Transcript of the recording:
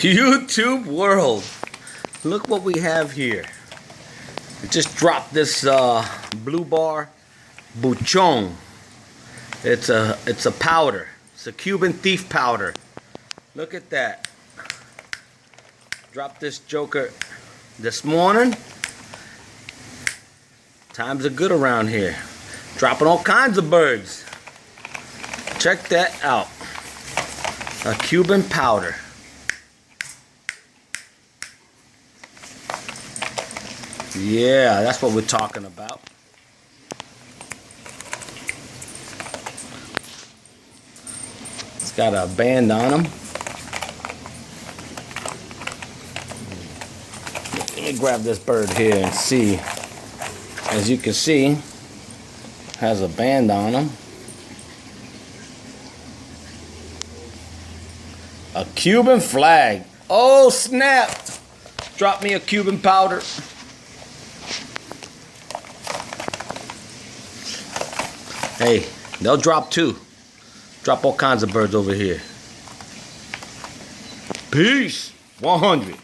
YouTube world, look what we have here. I just dropped this blue bar Buchon. It's a powder. It's a Cuban thief powder. Look at that. Dropped this joker this morning. Times are good around here. Dropping all kinds of birds. Check that out. A Cuban powder. Yeah, that's what we're talking about. It's got a band on them. Let me grab this bird here and see. As you can see, has a band on them. A Cuban flag. Oh snap! Drop me a Cuban powder. Hey, they'll drop too. Drop all kinds of birds over here. Peace. 100.